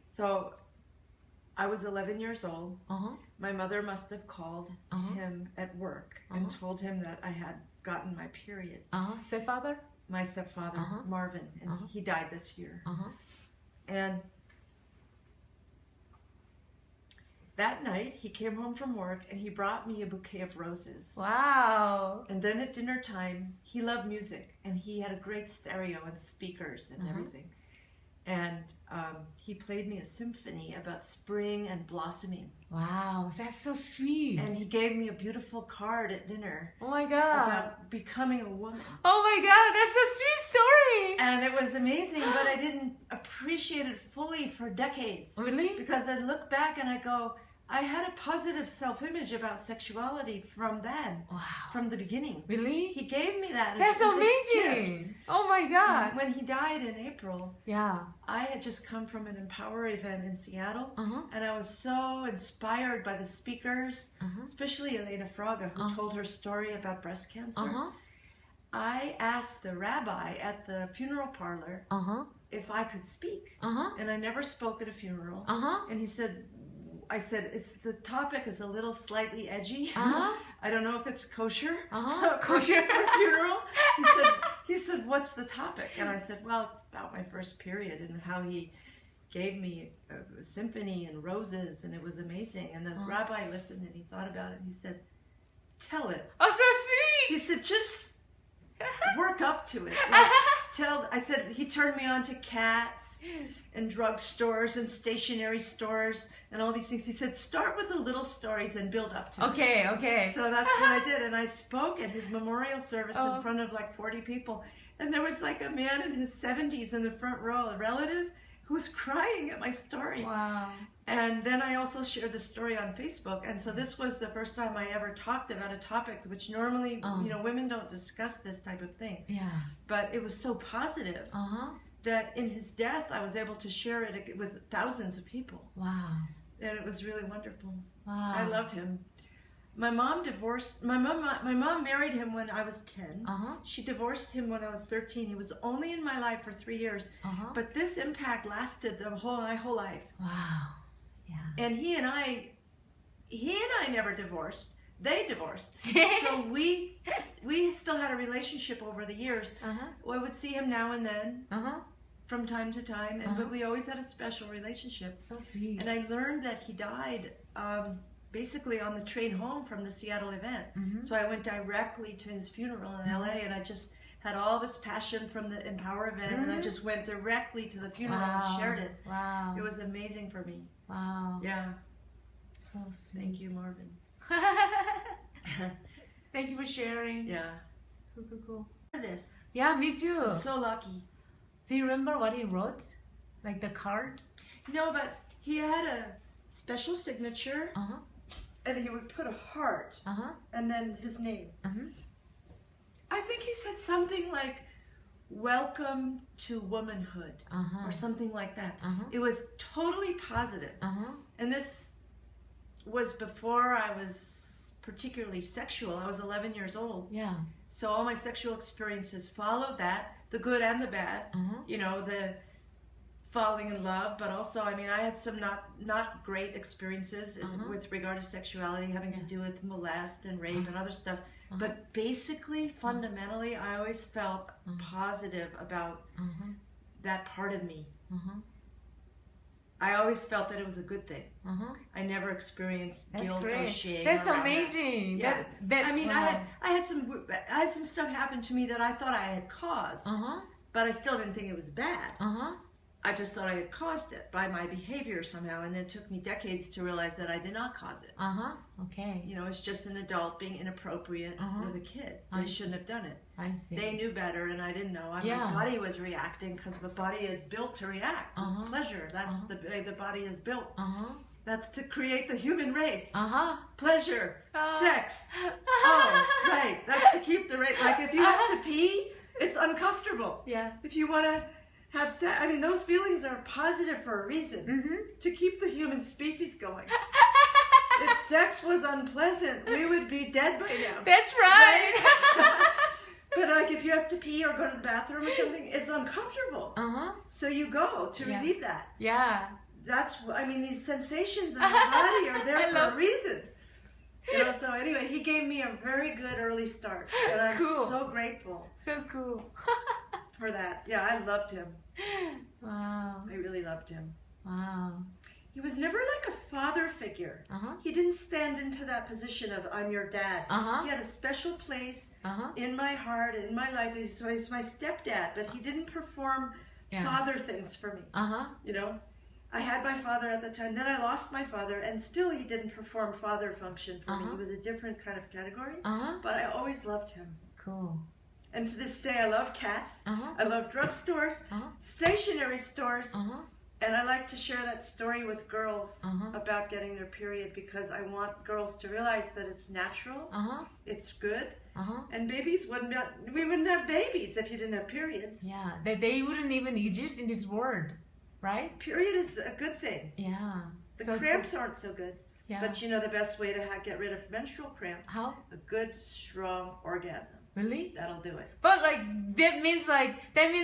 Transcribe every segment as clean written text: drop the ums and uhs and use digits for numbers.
So I was 11 years old. Uh-huh. My mother must have called him at work and told him that I had gotten my period. Stepfather? My stepfather, Marvin, and he died this year. And that night, he came home from work and he brought me a bouquet of roses. Wow. And then at dinner time, he loved music and he had a great stereo and speakers and everything. And he played me a symphony about spring and blossoming. Wow, that's so sweet. And he gave me a beautiful card at dinner. Oh my God. About becoming a woman. Oh my God, that's a sweet story. And it was amazing, but I didn't appreciate it fully for decades. Really? Because I look back and I go, I had a positive self-image about sexuality from then. Wow. From the beginning. Really? He gave me that That's as a amazing. gift. Oh my God. When he died in April, Yeah. I had just come from an Empower event in Seattle, and I was so inspired by the speakers, especially Elena Fraga, who told her story about breast cancer. I asked the rabbi at the funeral parlor if I could speak, and I never spoke at a funeral. And he said, I said, the topic is a little slightly edgy. I don't know if it's kosher. Kosher for a funeral. He said, what's the topic? And I said, well, it's about my first period and how he gave me a symphony and roses, and it was amazing. And the rabbi listened and he thought about it. And he said, tell it. Oh, so sweet. He said, just work up to it. Like, I said, he turned me on to cats and drugstores and stationery stores and all these things. He said, start with the little stories and build up to it. Okay. So that's what I did. And I spoke at his memorial service in front of like 40 people. And there was like a man in his 70s in the front row, a relative, who was crying at my story. Wow. And then I also shared the story on Facebook. And so this was the first time I ever talked about a topic which normally, women don't discuss this type of thing. Yeah. But it was so positive that in his death, I was able to share it with thousands of people. Wow. And it was really wonderful. Wow. I love him. My mom married him when I was 10. She divorced him when I was 13. He was only in my life for 3 years. But this impact lasted my whole life. Wow. Yeah. And he and I never divorced. They divorced. So we still had a relationship over the years. I would see him now and then, from time to time, but we always had a special relationship. So sweet. And I learned that he died basically on the train home from the Seattle event. So I went directly to his funeral in LA, and I just had all this passion from the Empower event, and I just went directly to the funeral and shared it. Wow. It was amazing for me. Wow. Yeah. So sweet. Thank you, Marvin. Thank you for sharing. Yeah. Cool. This. Yeah, me too. I'm so lucky. Do you remember what he wrote? Like the card? No, but he had a special signature, and he would put a heart, and then his name. I think he said something like, welcome to womanhood, or something like that. It was totally positive. And this was before I was particularly sexual. I was 11 years old. Yeah. So all my sexual experiences followed that, the good and the bad. You know, the falling in love, but also, I mean, I had some not great experiences with regard to sexuality, having to do with molest and rape and other stuff. But basically, fundamentally, I always felt positive about that part of me. I always felt that it was a good thing. I never experienced guilt or shame. That's amazing. Yeah. I mean, wow. I had some stuff happen to me that I thought I had caused, but I still didn't think it was bad. I just thought I had caused it by my behavior somehow, and it took me decades to realize that I did not cause it. Okay. You know, it's just an adult being inappropriate with a kid. They shouldn't have done it. I see. They knew better, and I didn't know. My body was reacting because the body is built to react with pleasure. That's the way the body is built. That's to create the human race. Pleasure, sex. Oh, right. That's to keep the race. Like if you have to pee, it's uncomfortable. Yeah. If you want to have sex, I mean, those feelings are positive for a reason. To keep the human species going. If sex was unpleasant, we would be dead by now. That's right. But like if you have to pee or go to the bathroom or something, it's uncomfortable. So you go to relieve that. Yeah. I mean, these sensations in the body are there for a reason. You know, so anyway, he gave me a very good early start. And I'm so grateful. So cool. For that. Yeah, I loved him. Wow. I really loved him. Wow. He was never like a father figure. He didn't stand into that position of, I'm your dad. He had a special place in my heart, in my life. He's my stepdad, but he didn't perform father things for me. You know, I had my father at the time, then I lost my father, and still he didn't perform father function for me. He was a different kind of category, but I always loved him. Cool. And to this day, I love cats. I love drugstores, stationery stores. And I like to share that story with girls about getting their period, because I want girls to realize that it's natural, it's good, and we wouldn't have babies if you didn't have periods. Yeah, they wouldn't even exist in this world, right? Period is a good thing. Yeah. The cramps aren't so good. Yeah. But you know the best way to get rid of menstrual cramps? How? A good, strong orgasm. Really? That'll do it. But that means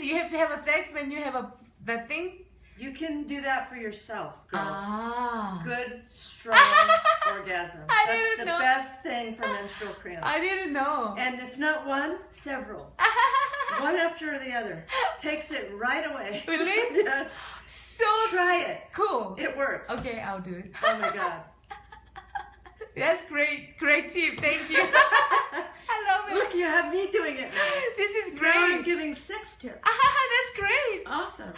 you have to have a sex when you have that thing? You can do that for yourself, girls. Good, strong orgasm. That's the best thing for menstrual cramps. I didn't know. And if not one, several. One after the other. Takes it right away. Really? Yes. So try it. Cool. It works. Okay, I'll do it. Oh my God. That's great. Great tip. Thank you. I love it. Look, you have me doing it now. This is great. Now I'm giving sex tips. That's great. Awesome.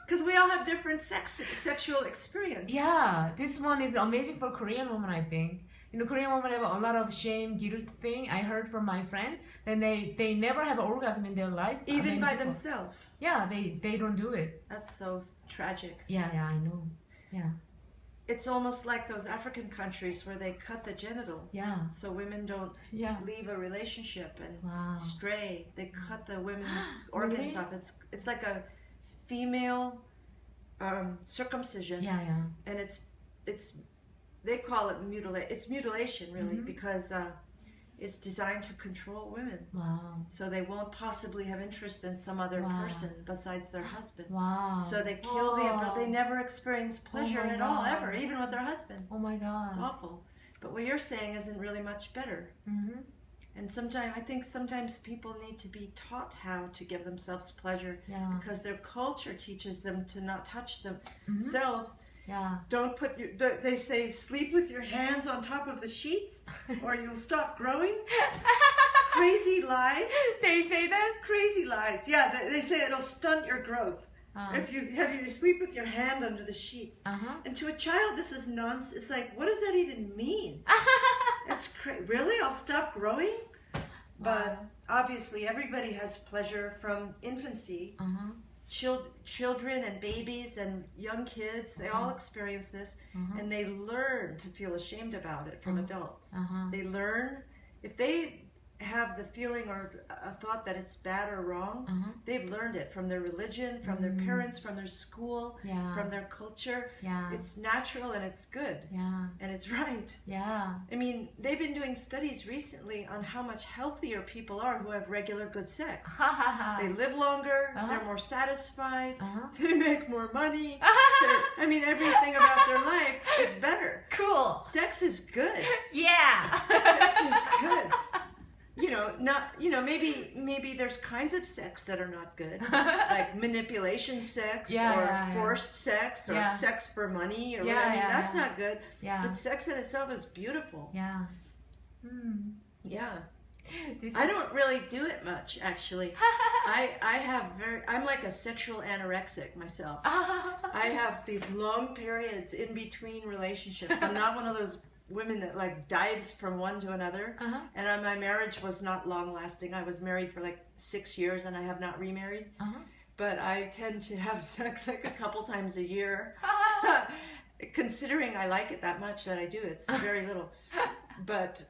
Because we all have different sexual experience. Yeah, this one is amazing for Korean women, I think. You know, Korean women have a lot of shame, guilt thing. I heard from my friend that they never have an orgasm in their life. Even by themselves. Yeah, they don't do it. That's so tragic. Yeah, I know. Yeah. It's almost like those African countries where they cut the genital. Yeah. So women don't leave a relationship and stray. They cut the women's organs off. It's like a female circumcision. Yeah. And it's they call it it's mutilation really, because it's designed to control women. Wow. So they won't possibly have interest in some other person besides their husband. Wow. So they kill they never experience pleasure at all, ever, even with their husband. Oh my God. It's awful. But what you're saying isn't really much better. And I think sometimes people need to be taught how to give themselves pleasure, because their culture teaches them to not touch themselves. Yeah. Don't put they say sleep with your hands on top of the sheets or you'll stop growing. Crazy lies. They say that? Crazy lies. Yeah, they say it'll stunt your growth. If you sleep with your hand under the sheets. And to a child, this is nonsense. It's like, what does that even mean? It's really? I'll stop growing? But obviously, everybody has pleasure from infancy. Children and babies and young kids, they all experience this, and they learn to feel ashamed about it from adults. They learn, if they have the feeling or a thought that it's bad or wrong, they've learned it from their religion, from their parents, from their school, from their culture. It's natural and it's good, and it's right. I mean, they've been doing studies recently on how much healthier people are who have regular good sex. They live longer, they're more satisfied, they make more money. I mean, everything about their life is better. Cool. Sex is good. Yeah. Sex is good. Maybe there's kinds of sex that are not good, like manipulation sex or forced sex or sex for money or whatever. I mean, that's not good. But sex in itself is beautiful. I don't really do it much, actually. I'm like a sexual anorexic myself. I have these long periods in between relationships. I'm not one of those women that like dives from one to another. And my marriage was not long lasting. I was married for like 6 years and I have not remarried. But I tend to have sex like a couple times a year. Considering I like it that much that I do, it's very little. But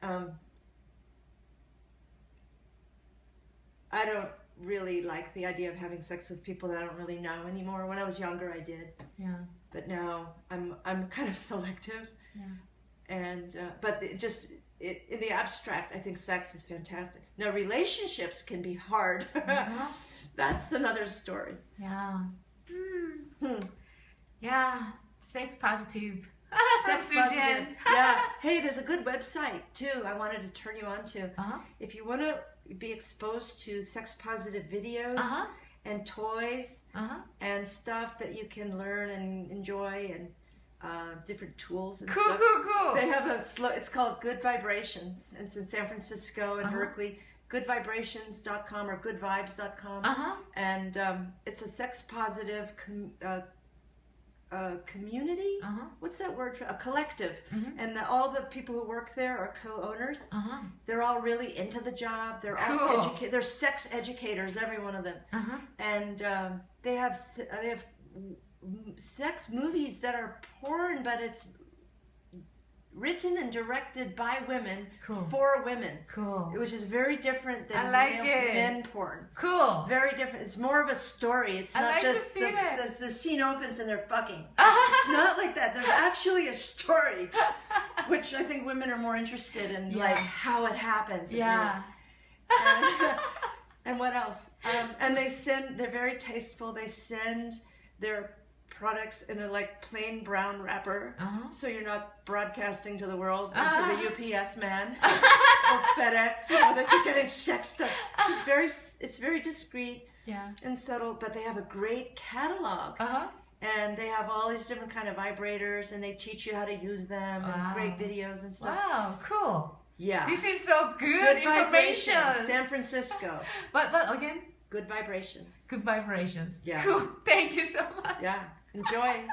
I don't really like the idea of having sex with people that I don't really know anymore. When I was younger, I did. But now I'm kind of selective. And but in the abstract, I think sex is fantastic. Now, relationships can be hard. That's another story. Yeah. Yeah. Sex positive. Sex Suzanne. positive. Yeah. Hey, there's a good website too. I wanted to turn you on to. If you want to be exposed to sex positive videos and toys and stuff that you can learn and enjoy and different tools and stuff. Cool. They have it's called Good Vibrations. It's in San Francisco and Berkeley. Goodvibrations.com or goodvibes.com. And it's a sex positive community. What's that word for? A collective. And all the people who work there are co-owners. They're all really into the job. They're all they're sex educators, every one of them. And they have sex movies that are porn, but it's written and directed by women for women. Which is very different than men porn. Very different. It's more of a story. It's not just the scene opens and they're fucking. It's not like that. There's actually a story, which I think women are more interested in, like how it happens. And what else? And they're very tasteful. They send their products in a plain brown wrapper, so you're not broadcasting to the world, to the UPS man or FedEx, that you're getting sex stuff. It's very discreet and subtle, but they have a great catalog. And they have all these different kind of vibrators, and they teach you how to use them, and great videos and stuff. Wow, cool. Yeah. This is so good information. San Francisco. But again? Good Vibrations. Good Vibrations. Yeah. Cool. Thank you so much. Yeah. Enjoy.